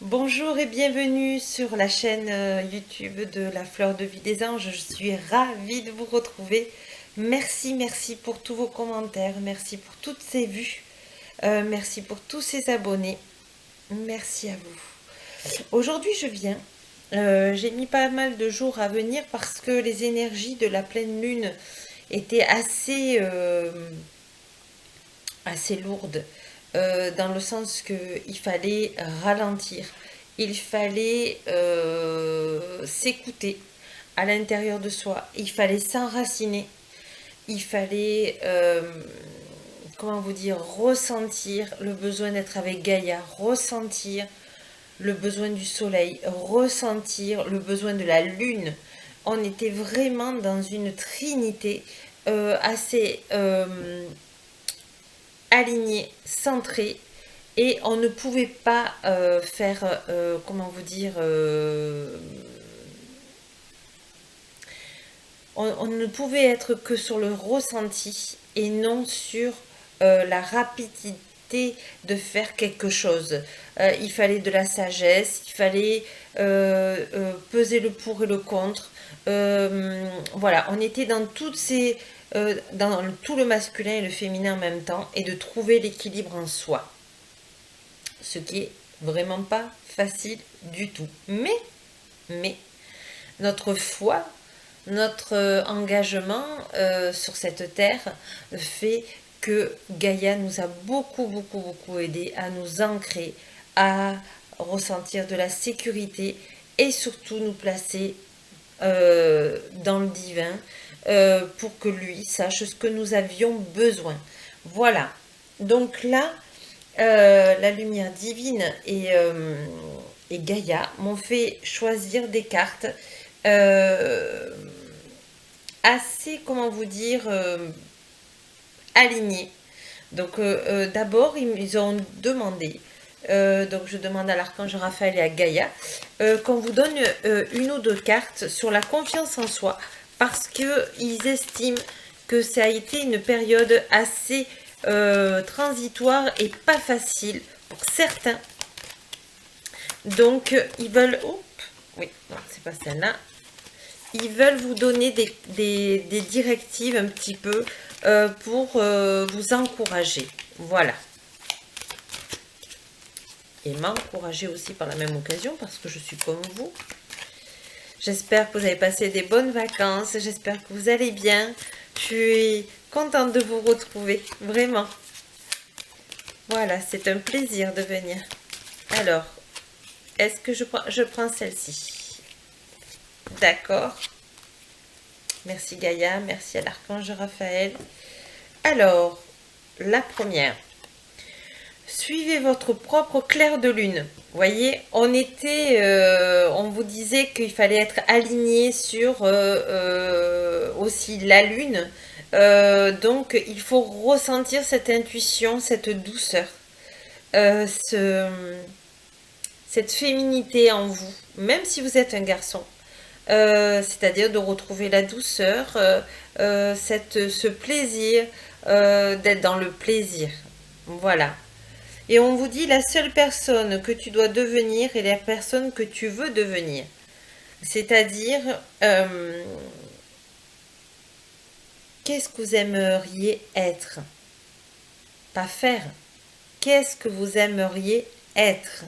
Bonjour et bienvenue sur la chaîne YouTube de la Fleur de Vie des Anges. Je suis ravie de vous retrouver. Merci pour tous vos commentaires, merci pour toutes ces vues, merci pour tous ces abonnés. Merci à vous. Aujourd'hui, j'ai mis pas mal de jours à venir parce que les énergies de la pleine lune étaient assez lourde, dans le sens qu'il fallait ralentir, il fallait s'écouter à l'intérieur de soi, il fallait s'enraciner, il fallait, comment vous dire, ressentir le besoin d'être avec Gaïa, ressentir le besoin du soleil, ressentir le besoin de la lune. On était vraiment dans une trinité assez aligné, centré, et on ne pouvait pas faire, comment vous dire, on ne pouvait être que sur le ressenti et non sur la rapidité de faire quelque chose. Il fallait de la sagesse, il fallait peser le pour et le contre. Voilà, on était dans dans tout le masculin et le féminin en même temps, et de trouver l'équilibre en soi. Ce qui est vraiment pas facile du tout. Mais notre foi, notre engagement sur cette terre fait que Gaïa nous a beaucoup aidé à nous ancrer, à ressentir de la sécurité et surtout nous placer dans le divin, pour que lui sache ce que nous avions besoin. Voilà. Donc là, la lumière divine et Gaïa m'ont fait choisir des cartes euh, assez, comment vous dire, alignées. Donc d'abord, ils ont demandé, donc je demande à l'archange Raphaël et à Gaïa, qu'on vous donne une ou deux cartes sur la confiance en soi, parce qu'ils estiment que ça a été une période assez transitoire et pas facile pour certains. Donc ils veulent... Oups, oui, non, c'est pas celle-là. Ils veulent vous donner des directives un petit peu pour vous encourager. Voilà. Et m'encourager aussi par la même occasion parce que je suis comme vous. J'espère que vous avez passé des bonnes vacances. J'espère que vous allez bien. Je suis contente de vous retrouver. Vraiment. Voilà, c'est un plaisir de venir. Alors, est-ce que je prends celle-ci? D'accord. Merci Gaïa, merci à l'archange Raphaël. Alors, la première. Suivez votre propre clair de lune. Vous voyez, on vous disait qu'il fallait être aligné sur aussi la lune. Donc, il faut ressentir cette intuition, cette douceur, euh, ce, cette féminité en vous, même si vous êtes un garçon. C'est-à-dire de retrouver la douceur, ce plaisir, d'être dans le plaisir. Voilà. Et on vous dit la seule personne que tu dois devenir est la personne que tu veux devenir. C'est-à-dire, qu'est-ce que vous aimeriez être? Pas faire. Qu'est-ce que vous aimeriez être?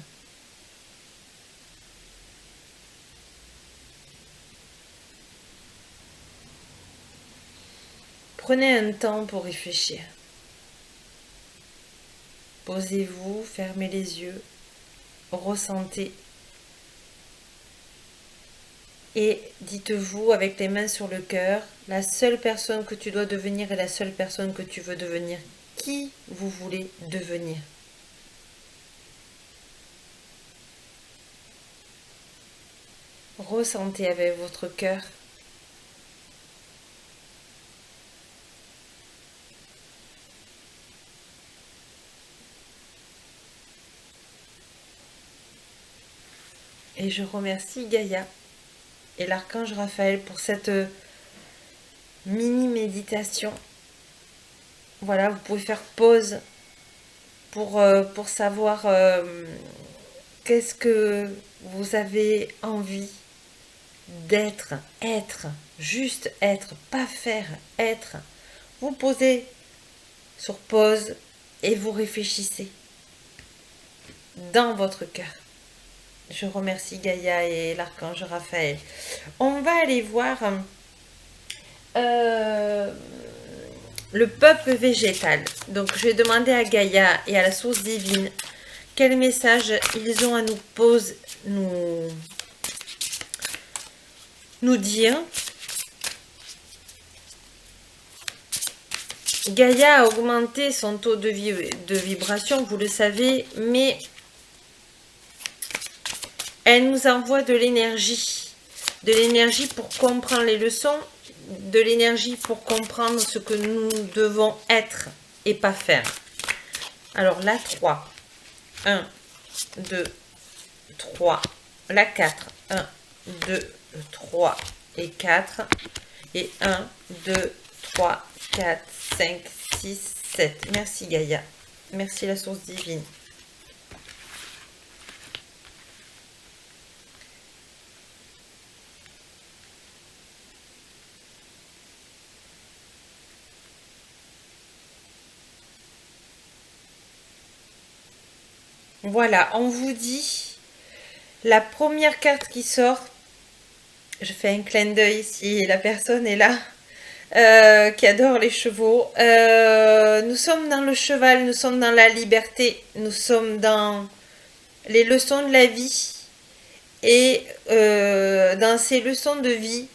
Prenez un temps pour réfléchir. Posez-vous, fermez les yeux, ressentez. Et dites-vous avec les mains sur le cœur, la seule personne que tu dois devenir est la seule personne que tu veux devenir. Qui vous voulez devenir? Ressentez avec votre cœur. Et je remercie Gaïa et l'archange Raphaël pour cette mini méditation. Voilà, vous pouvez faire pause pour savoir Qu'est-ce que vous avez envie d'être, être, juste être, pas faire, être. Vous posez sur pause et vous réfléchissez dans votre cœur. Je remercie Gaïa et l'archange Raphaël. On va aller voir le peuple végétal. Donc je vais demander à Gaïa et à la source divine quel message ils ont à nous poser, nous dire. Gaïa a augmenté son taux de vibration, vous le savez, mais elle nous envoie de l'énergie pour comprendre les leçons, de l'énergie pour comprendre ce que nous devons être et pas faire. Alors la 3, 1, 2, 3, la 4, 1, 2, 3 et 4, et 1, 2, 3, 4, 5, 6, 7. Merci Gaïa, merci la source divine. Voilà, on vous dit, la première carte qui sort, je fais un clin d'œil si la personne est là, qui adore les chevaux. Nous sommes dans le cheval, nous sommes dans la liberté, nous sommes dans les leçons de la vie et dans ces leçons de vie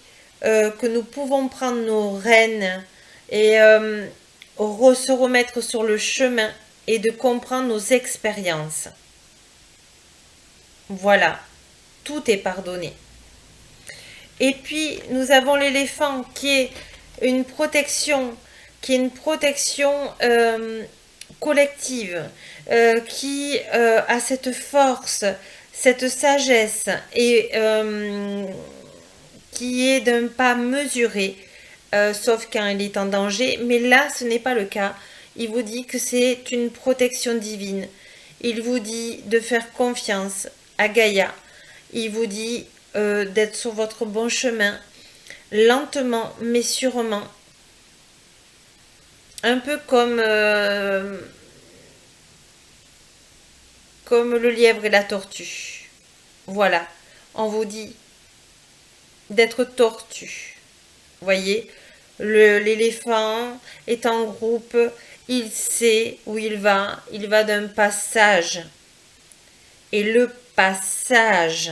que nous pouvons prendre nos rênes et se remettre sur le chemin et de comprendre nos expériences. Voilà, tout est pardonné. Et puis, nous avons l'éléphant qui est une protection, collective, qui a cette force, cette sagesse et qui est d'un pas mesuré, sauf quand il est en danger. Mais là, ce n'est pas le cas. Il vous dit que c'est une protection divine. Il vous dit de faire confiance à Gaïa. Il vous dit d'être sur votre bon chemin, lentement mais sûrement. Un peu comme le lièvre et la tortue. Voilà, on vous dit d'être tortue. Voyez, l'éléphant est en groupe, il sait où il va d'un passage. Et le passage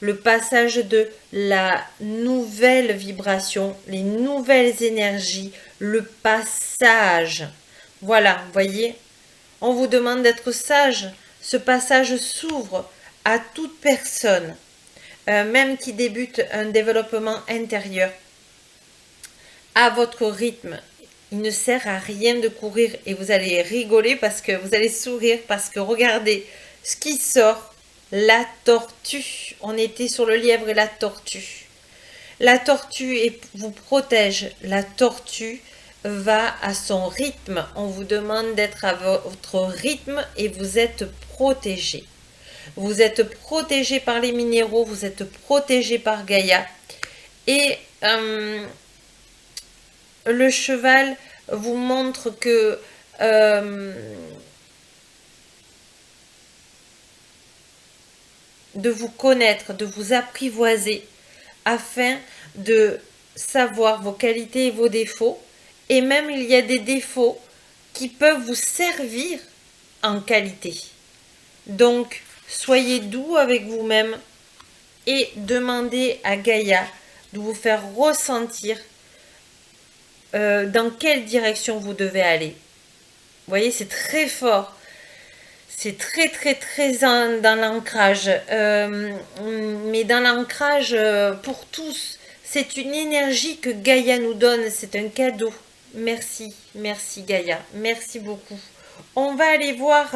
de la nouvelle vibration, les nouvelles énergies, le passage. Voilà, voyez, on vous demande d'être sage. Ce passage s'ouvre à toute personne, même qui débute un développement intérieur, à votre rythme. Il ne sert à rien de courir et vous allez rigoler parce que vous allez sourire parce que regardez ce qui sort, la tortue. On était sur le lièvre et la tortue. La tortue vous protège. La tortue va à son rythme. On vous demande d'être à votre rythme et vous êtes protégé. Vous êtes protégé par les minéraux, vous êtes protégé par Gaïa. Et le cheval vous montre que de vous connaître, de vous apprivoiser afin de savoir vos qualités et vos défauts. Et même il y a des défauts qui peuvent vous servir en qualité. Donc, soyez doux avec vous-même et demandez à Gaïa de vous faire ressentir dans quelle direction vous devez aller. Vous voyez, c'est très fort. C'est très dans l'ancrage. Mais dans l'ancrage, pour tous, c'est une énergie que Gaïa nous donne. C'est un cadeau. Merci Gaïa. Merci beaucoup. On va aller voir...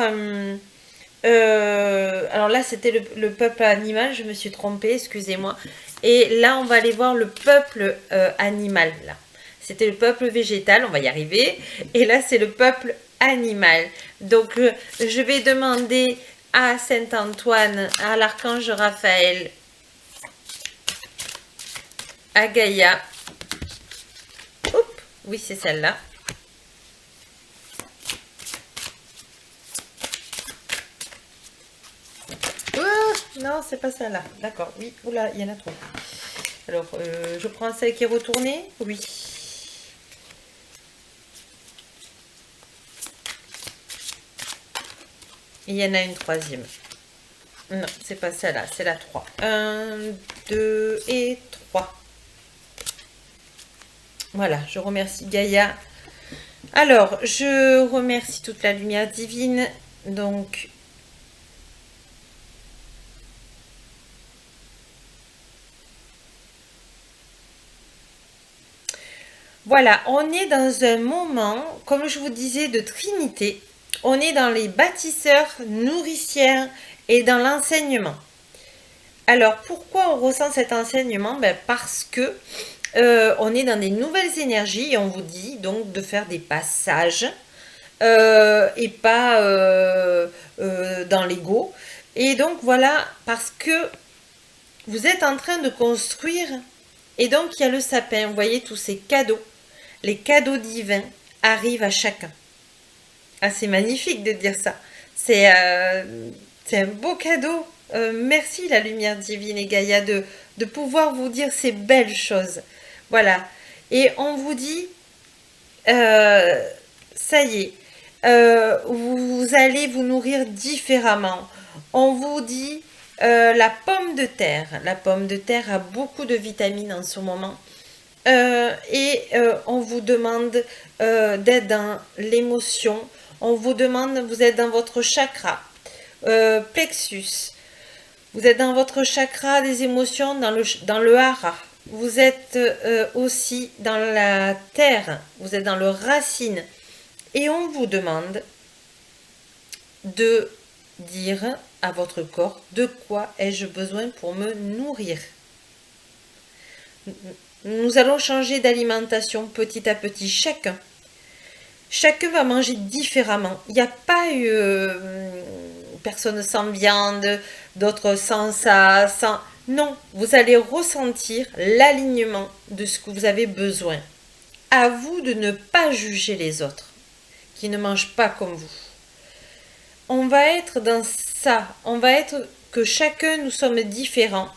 alors là, c'était le peuple animal. Je me suis trompée, excusez-moi. Et là, on va aller voir le peuple animal. Là. C'était le peuple végétal, on va y arriver. Et là, c'est le peuple animal. Donc, je vais demander à Saint-Antoine, à l'archange Raphaël, à Gaïa. Oups, oui, c'est celle-là. Non, c'est pas celle-là. D'accord, oui. Oula, il y en a trop. Alors, je prends celle qui est retournée. Oui. Il y en a une troisième. Non, c'est pas celle-là, c'est la 3. 1, 2 et 3. Voilà, je remercie Gaïa. Alors, je remercie toute la lumière divine. Donc, voilà, on est dans un moment, comme je vous disais, de trinité. On est dans les bâtisseurs, nourricières et dans l'enseignement. Alors, pourquoi on ressent cet enseignement? Parce que on est dans des nouvelles énergies et on vous dit donc de faire des passages et pas dans l'ego. Et donc, voilà, parce que vous êtes en train de construire et donc il y a le sapin. Vous voyez tous ces cadeaux. Les cadeaux divins arrivent à chacun. Ah, c'est magnifique de dire ça. C'est un beau cadeau. Merci la lumière divine et Gaïa de pouvoir vous dire ces belles choses. Voilà. Et on vous dit, ça y est, vous allez vous nourrir différemment. On vous dit, la pomme de terre. La pomme de terre a beaucoup de vitamines en ce moment. On vous demande d'être dans l'émotion. On vous demande, vous êtes dans votre chakra, plexus. Vous êtes dans votre chakra des émotions, dans le hara. Vous êtes aussi dans la terre. Vous êtes dans le racine. Et on vous demande de dire à votre corps de quoi ai-je besoin pour me nourrir. Nous allons changer d'alimentation petit à petit, chacun. Chacun va manger différemment. Il n'y a pas eu personne sans viande, d'autres sans ça, sans... Non, vous allez ressentir l'alignement de ce que vous avez besoin. À vous de ne pas juger les autres qui ne mangent pas comme vous. On va être dans ça. On va être que chacun nous sommes différents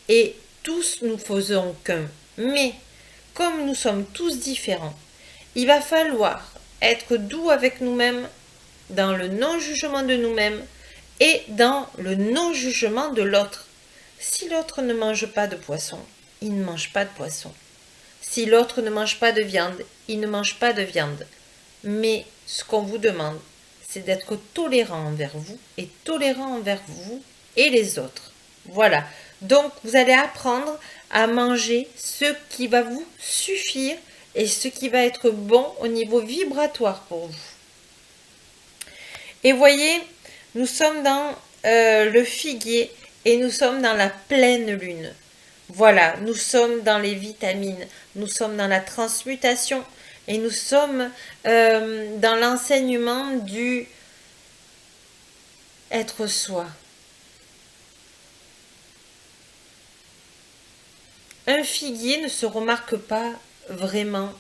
et tous nous faisons qu'un. Mais comme nous sommes tous différents, il va falloir être doux avec nous-mêmes, dans le non-jugement de nous-mêmes et dans le non-jugement de l'autre. Si l'autre ne mange pas de poisson, il ne mange pas de poisson. Si l'autre ne mange pas de viande, il ne mange pas de viande. Mais ce qu'on vous demande, c'est d'être tolérant envers vous et tolérant envers vous et les autres. Voilà. Donc, vous allez apprendre à manger ce qui va vous suffire et ce qui va être bon au niveau vibratoire pour vous. Et voyez, nous sommes dans le figuier et nous sommes dans la pleine lune. Voilà, nous sommes dans les vitamines, nous sommes dans la transmutation et nous sommes dans l'enseignement du être soi. Un figuier ne se remarque pas vraiment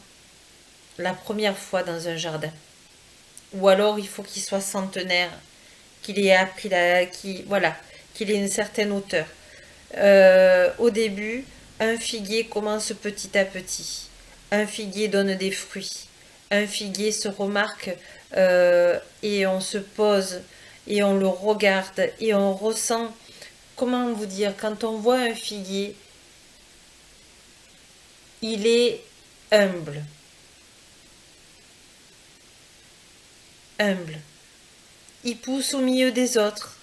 la première fois dans un jardin. Ou alors il faut qu'il soit centenaire, qu'il ait appris qu'il ait une certaine hauteur. Au début, un figuier commence petit à petit. Un figuier donne des fruits. Un figuier se remarque et on se pose et on le regarde et on ressent, comment vous dire, quand on voit un figuier, il est humble. Humble. Il pousse au milieu des autres.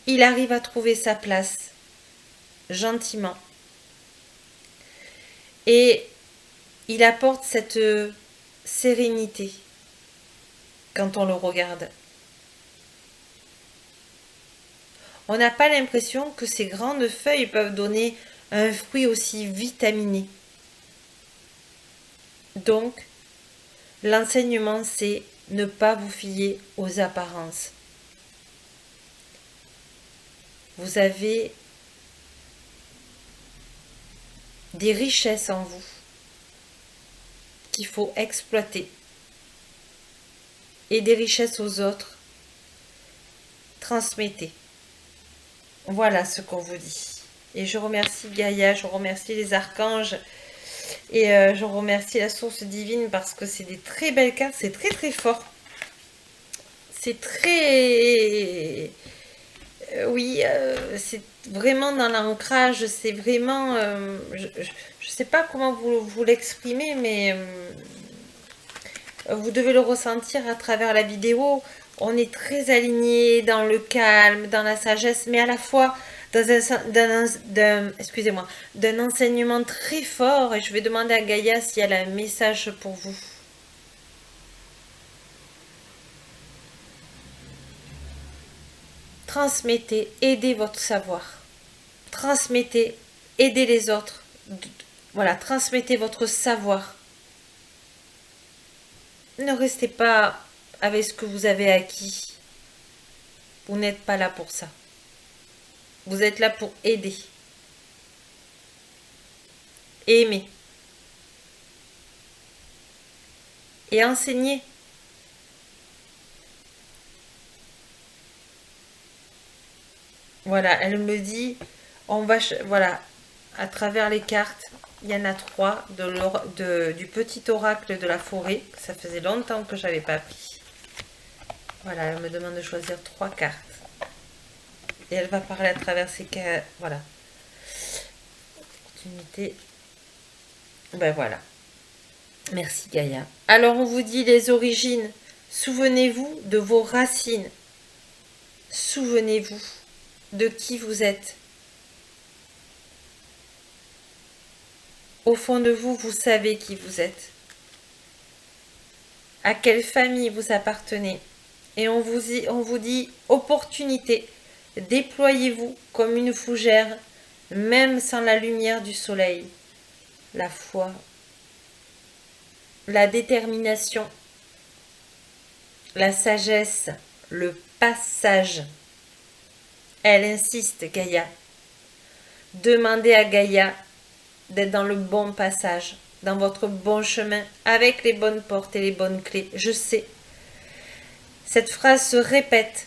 Il arrive à trouver sa place, gentiment. Et il apporte cette sérénité quand on le regarde. On n'a pas l'impression que ces grandes feuilles peuvent donner un fruit aussi vitaminé. Donc, l'enseignement, c'est ne pas vous fier aux apparences. Vous avez des richesses en vous qu'il faut exploiter. Et des richesses aux autres. Transmettez. Voilà ce qu'on vous dit. Et je remercie Gaïa, je remercie les archanges. Et je remercie la source divine parce que c'est des très belles cartes. C'est très très fort. C'est très... oui, c'est vraiment dans l'ancrage. C'est vraiment... je ne sais pas comment vous l'exprimer, mais... vous devez le ressentir à travers la vidéo. On est très aligné dans le calme, dans la sagesse, mais à la fois dans excusez-moi, d'un enseignement très fort. Et je vais demander à Gaïa si elle a un message pour vous. Transmettez, aidez votre savoir. Transmettez, aidez les autres. Voilà, transmettez votre savoir. Ne restez pas avec ce que vous avez acquis. Vous n'êtes pas là pour ça. Vous êtes là pour aider. Aimer. Et enseigner. Voilà, elle me dit, on va, voilà, à travers les cartes, il y en a 3 du petit oracle de la forêt. Ça faisait longtemps que je n'avais pas pris. Voilà, elle me demande de choisir 3 cartes. Et elle va parler à travers ces cartes. Voilà. Opportunité. Ben voilà. Merci Gaïa. Alors on vous dit les origines. Souvenez-vous de vos racines. Souvenez-vous de qui vous êtes. Au fond de vous, vous savez qui vous êtes. À quelle famille vous appartenez. Et on vous dit opportunité. Déployez-vous comme une fougère, même sans la lumière du soleil. La foi, la détermination, la sagesse, le passage. Elle insiste, Gaïa. Demandez à Gaïa d'être dans le bon passage, dans votre bon chemin, avec les bonnes portes et les bonnes clés. Je sais. Cette phrase se répète.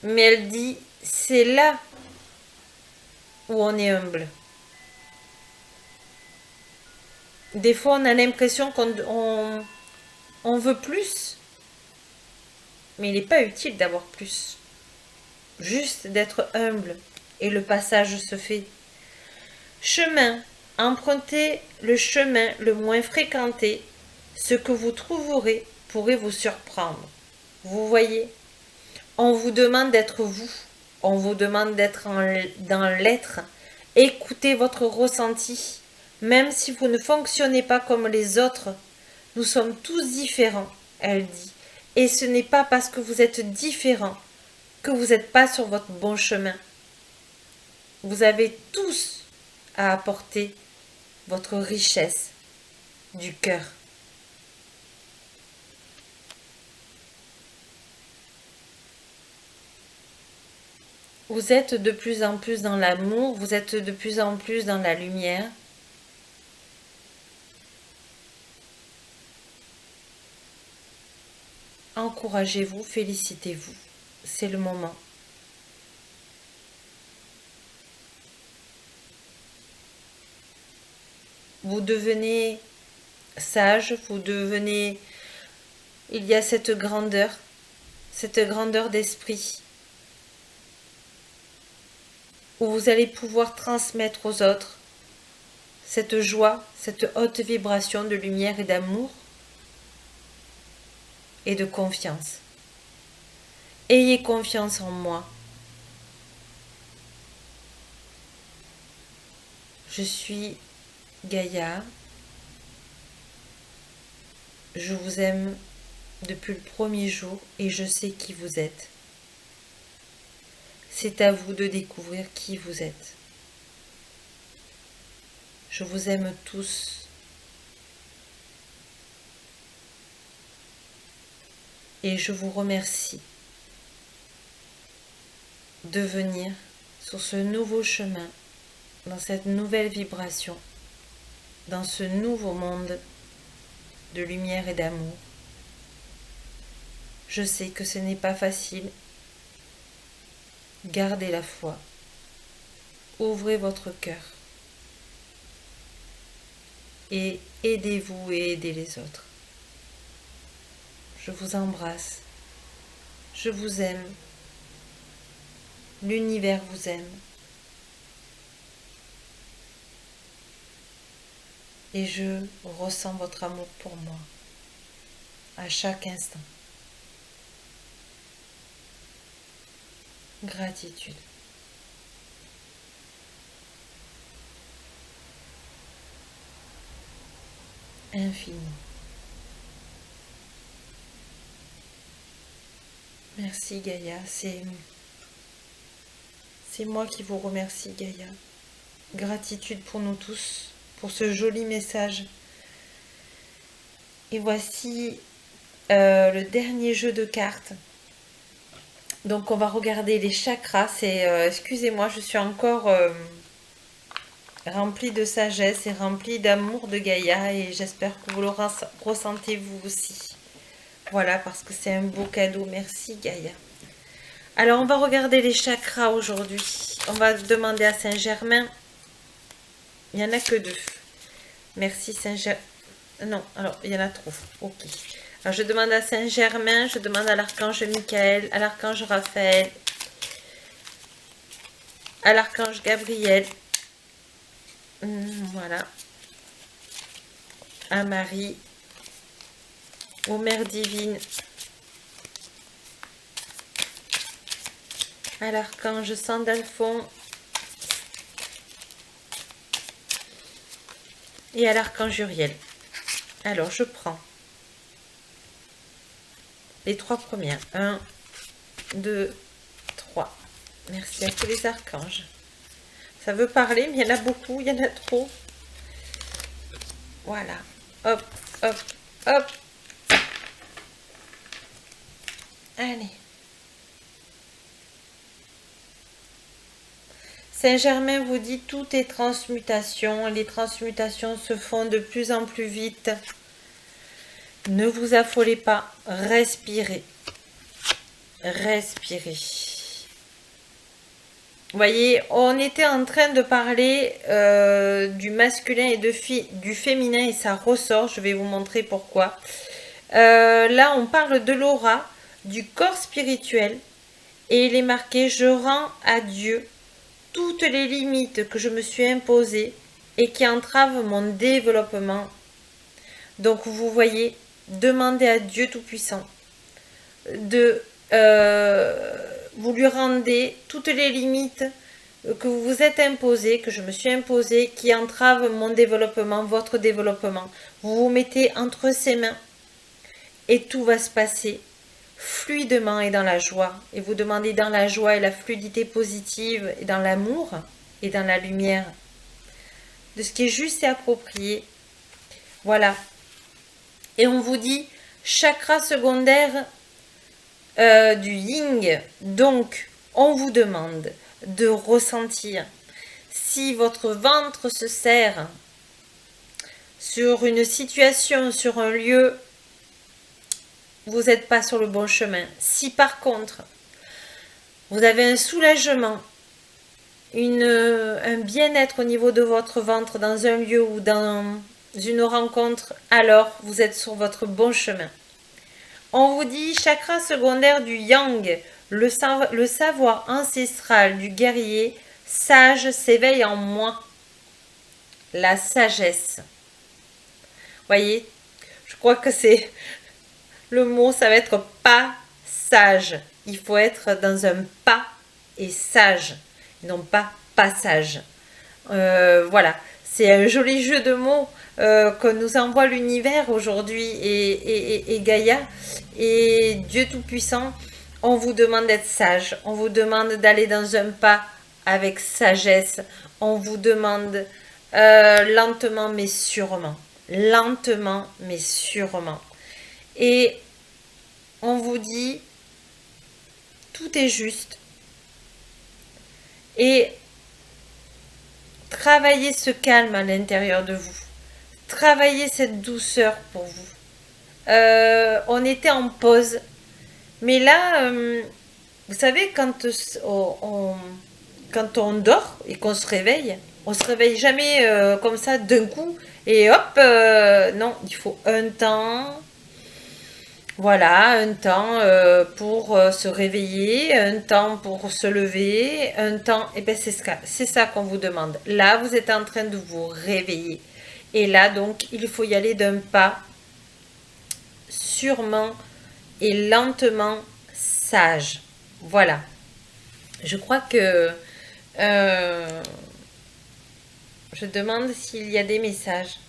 Mais elle dit, c'est là où on est humble. Des fois, on a l'impression qu'on veut plus. Mais il n'est pas utile d'avoir plus. Juste d'être humble. Et le passage se fait. Chemin. Empruntez le chemin le moins fréquenté. Ce que vous trouverez pourrait vous surprendre. Vous voyez, on vous demande d'être vous. On vous demande d'être dans l'être. Écoutez votre ressenti. Même si vous ne fonctionnez pas comme les autres, nous sommes tous différents, elle dit. Et ce n'est pas parce que vous êtes différents que vous n'êtes pas sur votre bon chemin. Vous avez tous à apporter votre richesse du cœur. Vous êtes de plus en plus dans l'amour, vous êtes de plus en plus dans la lumière. Encouragez-vous, félicitez-vous. C'est le moment. Vous devenez sage, vous devenez... Il y a cette grandeur d'esprit, où vous allez pouvoir transmettre aux autres cette joie, cette haute vibration de lumière et d'amour et de confiance. Ayez confiance en moi. Je suis Gaïa. Je vous aime depuis le premier jour et je sais qui vous êtes. C'est à vous de découvrir qui vous êtes. Je vous aime tous. Et je vous remercie de venir sur ce nouveau chemin, dans cette nouvelle vibration, dans ce nouveau monde de lumière et d'amour. Je sais que ce n'est pas facile. Gardez la foi. Ouvrez votre cœur. Et aidez-vous et aidez les autres. Je vous embrasse. Je vous aime. L'univers vous aime. Et je ressens votre amour pour moi à chaque instant. Gratitude. Infinie. Merci Gaïa, c'est moi qui vous remercie Gaïa. Gratitude pour nous tous, pour ce joli message. Et voici le dernier jeu de cartes. Donc on va regarder les chakras. Excusez-moi, je suis encore remplie de sagesse et remplie d'amour de Gaïa. Et j'espère que vous le ressentez vous aussi. Voilà, parce que c'est un beau cadeau. Merci Gaïa. Alors on va regarder les chakras aujourd'hui. On va demander à Saint-Germain. Il n'y en a que 2. Merci Saint-Germain. Non, alors il y en a trop. Ok. Alors je demande à Saint-Germain, je demande à l'archange Michael, à l'archange Raphaël, à l'archange Gabriel. Voilà. À Marie, aux mères divines, à l'archange Sandalphon et à l'archange Uriel. Alors je prends les 3 premières. 1, 2, 3. Merci à tous les archanges. Ça veut parler, mais il y en a beaucoup, il y en a trop. Voilà. Hop, hop, hop. Allez. Saint-Germain vous dit tout est transmutation. Les transmutations se font de plus en plus vite. Ne vous affolez pas. Respirez. Respirez. Vous voyez, on était en train de parler du masculin et du féminin et ça ressort. Je vais vous montrer pourquoi. Là, on parle de l'aura, du corps spirituel. Et il est marqué « Je rends à Dieu toutes les limites que je me suis imposées et qui entravent mon développement. » Donc, vous voyez, demandez à Dieu Tout-Puissant de... vous lui rendez toutes les limites que vous vous êtes imposées, que je me suis imposées, qui entravent mon développement, votre développement. Vous vous mettez entre ses mains et tout va se passer fluidement et dans la joie. Et vous demandez dans la joie et la fluidité positive et dans l'amour et dans la lumière de ce qui est juste et approprié. Voilà. Et on vous dit chakra secondaire du yin. Donc, on vous demande de ressentir si votre ventre se serre sur une situation, sur un lieu, vous n'êtes pas sur le bon chemin. Si par contre, vous avez un soulagement, un bien-être au niveau de votre ventre dans un lieu ou dans une rencontre, alors vous êtes sur votre bon chemin. On vous dit chakra secondaire du yang, le savoir ancestral du guerrier sage s'éveille en moi. La sagesse. Voyez, je crois que c'est le mot, ça va être pas sage. Il faut être dans un pas et sage, non pas passage. Voilà, c'est un joli jeu de mots que nous envoie l'univers aujourd'hui et Gaïa et Dieu Tout-Puissant. On vous demande d'être sage, on vous demande d'aller dans un pas avec sagesse, on vous demande lentement mais sûrement, et on vous dit tout est juste, et travaillez ce calme à l'intérieur de vous. Travaillez cette douceur pour vous. On était en pause, mais là, vous savez, quand on dort et qu'on se réveille jamais comme ça d'un coup, et hop, non, il faut un temps, voilà, un temps pour se réveiller, un temps pour se lever, un temps, et bien c'est ça qu'on vous demande. Là, vous êtes en train de vous réveiller. Et là, donc, il faut y aller d'un pas sûrement et lentement sage. Voilà. Je crois que je demande s'il y a des messages.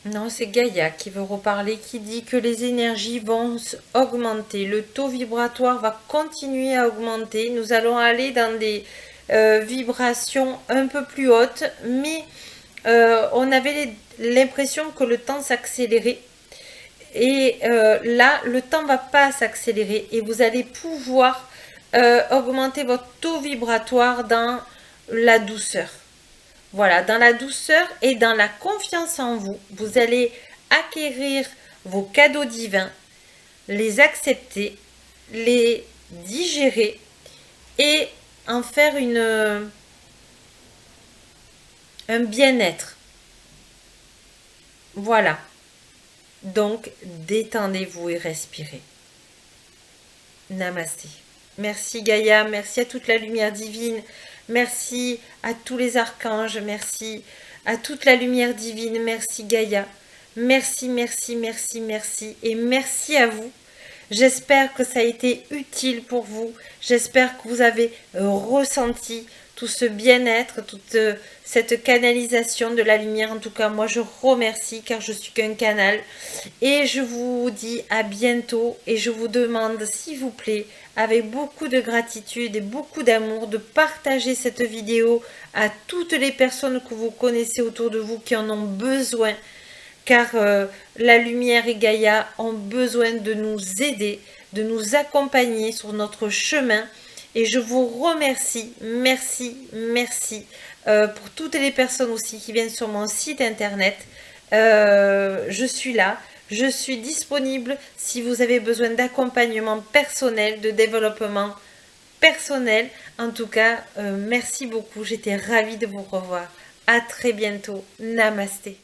Non, c'est Gaïa qui veut reparler, qui dit que les énergies vont augmenter. Le taux vibratoire va continuer à augmenter. Nous allons aller dans des vibrations un peu plus hautes, mais on avait l'impression que le temps s'accélérait. Et là, le temps va pas s'accélérer et vous allez pouvoir augmenter votre taux vibratoire dans la douceur. Voilà, dans la douceur et dans la confiance en vous, vous allez acquérir vos cadeaux divins, les accepter, les digérer et en faire un bien-être. Voilà. Donc, détendez-vous et respirez. Namasté. Merci Gaïa, merci à toute la lumière divine, merci à tous les archanges, merci à toute la lumière divine, merci Gaïa, merci, merci, merci, merci et merci à vous. J'espère que ça a été utile pour vous, j'espère que vous avez ressenti tout ce bien-être, toute cette canalisation de la lumière. En tout cas, moi je remercie car je suis qu'un canal et je vous dis à bientôt et je vous demande s'il vous plaît, avec beaucoup de gratitude et beaucoup d'amour, de partager cette vidéo à toutes les personnes que vous connaissez autour de vous qui en ont besoin, car la lumière et Gaïa ont besoin de nous aider, de nous accompagner sur notre chemin. Et je vous remercie, merci, merci pour toutes les personnes aussi qui viennent sur mon site internet. Je suis là, je suis disponible si vous avez besoin d'accompagnement personnel, de développement personnel. En tout cas, merci beaucoup, j'étais ravie de vous revoir. À très bientôt, namasté.